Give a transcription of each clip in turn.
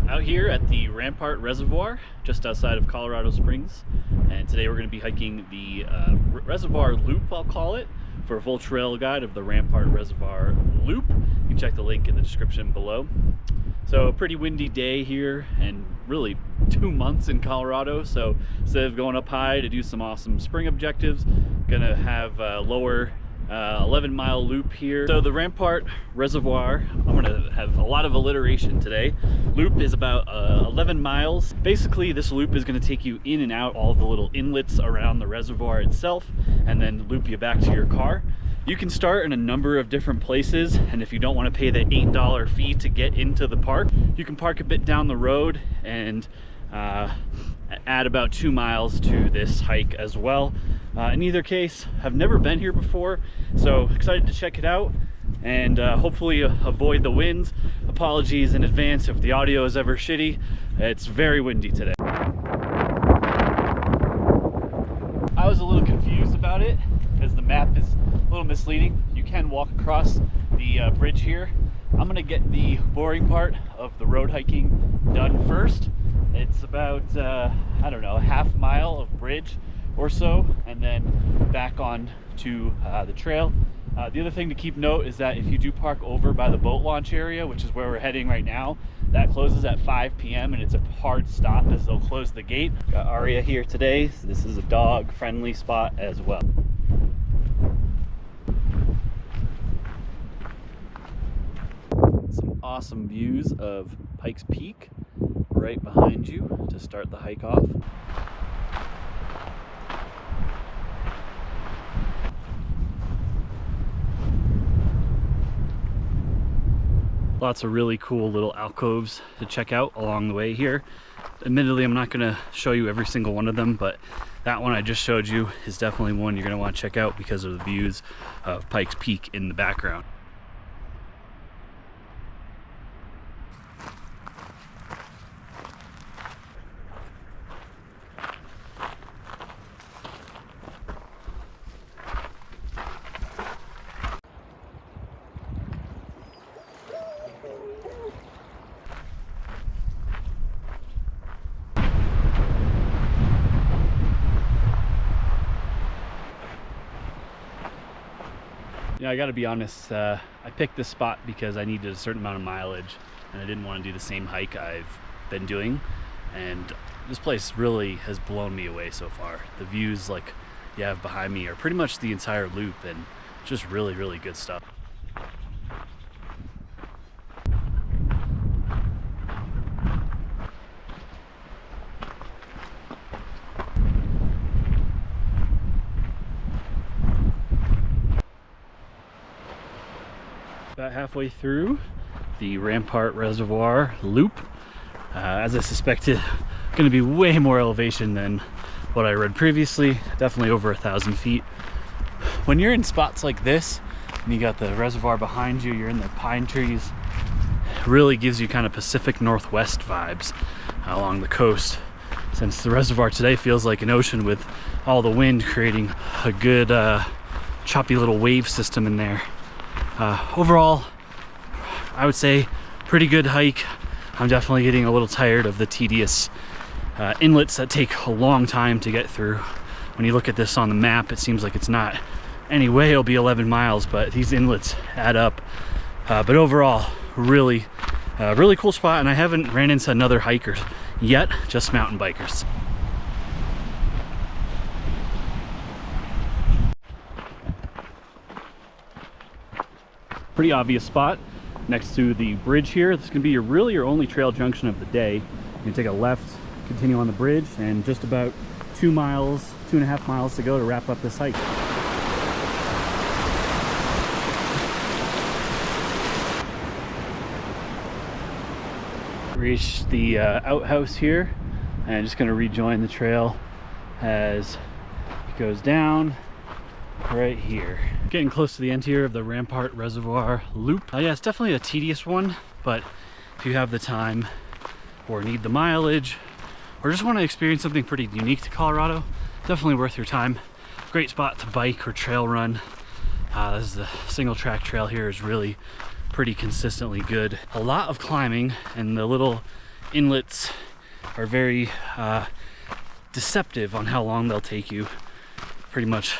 Out here at the Rampart Reservoir, just outside of Colorado Springs, and today we're going to be hiking the reservoir loop, I'll call it, for a full trail guide of the Rampart Reservoir loop. You can check the link in the description below. So a pretty windy day here, and really 2 months in Colorado. So instead of going up high to do some awesome spring objectives, gonna have a lower 11-mile loop here. So the Rampart Reservoir, I'm gonna have a lot of alliteration today. Loop is about 11 miles. Basically, this loop is gonna take you in and out all the little inlets around the reservoir itself, and then loop you back to your car. You can start in a number of different places, and if you don't want to pay the $8 fee to get into the park, you can park a bit down the road and add about 2 miles to this hike as well. In either case, I've never been here before, so excited to check it out and hopefully avoid the winds. Apologies in advance if the audio is ever shitty. It's very windy today. I was a little confused about it because the map is a little misleading. You can walk across the bridge here. I'm gonna get the boring part of the road hiking done first. It's about, I don't know, a half mile of bridge or so, and then back on to the trail. The other thing to keep note is that if you do park over by the boat launch area, which is where we're heading right now, that closes at 5 p.m. and it's a hard stop as they'll close the gate. Got Aria here today, so this is a dog-friendly spot as well. Some awesome views of Pikes Peak right behind you to start the hike off. Lots of really cool little alcoves to check out along the way here. Admittedly, I'm not going to show you every single one of them, but that one I just showed you is definitely one you're going to want to check out because of the views of Pikes Peak in the background. Yeah, I gotta be honest, I picked this spot because I needed a certain amount of mileage and I didn't want to do the same hike I've been doing, and this place really has blown me away so far. The views like you have behind me are pretty much the entire loop, and just really, really good stuff. About halfway through the Rampart Reservoir loop. As I suspected, going to be way more elevation than what I read previously, definitely over 1,000 feet. When you're in spots like this, and you got the reservoir behind you, you're in the pine trees, it really gives you kind of Pacific Northwest vibes along the coast, since the reservoir today feels like an ocean with all the wind creating a good choppy little wave system in there. Overall, I would say pretty good hike. I'm definitely getting a little tired of the tedious inlets that take a long time to get through. When you look at this on the map, it seems like it's not any way it'll be 11 miles, but these inlets add up. But overall, really cool spot, and I haven't ran into another hiker yet, just mountain bikers. Pretty obvious spot next to the bridge here. This is going to be your only trail junction of the day. You can take a left, continue on the bridge, and just about 2 miles, 2.5 miles to go to wrap up this hike. Reached the outhouse here, and I'm just going to rejoin the trail as it goes down right here. Getting close to the end here of the Rampart Reservoir loop. Yeah, it's definitely a tedious one, but if you have the time or need the mileage or just want to experience something pretty unique to Colorado, definitely worth your time. Great spot to bike or trail run. This is the single track trail here is really pretty consistently good. A lot of climbing, and the little inlets are very deceptive on how long they'll take you. Pretty much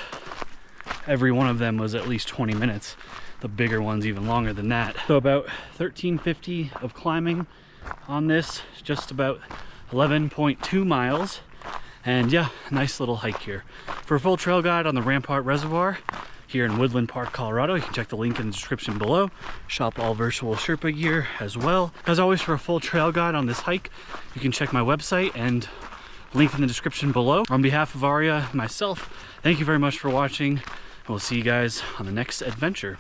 every one of them was at least 20 minutes. The bigger ones even longer than that. So about 1350 of climbing on this, just about 11.2 miles. And yeah, nice little hike here. For a full trail guide on the Rampart Reservoir here in Woodland Park, Colorado, you can check the link in the description below. Shop all virtual Sherpa gear as well. As always, for a full trail guide on this hike, you can check my website and link in the description below. On behalf of Aria and myself, thank you very much for watching, and we'll see you guys on the next adventure.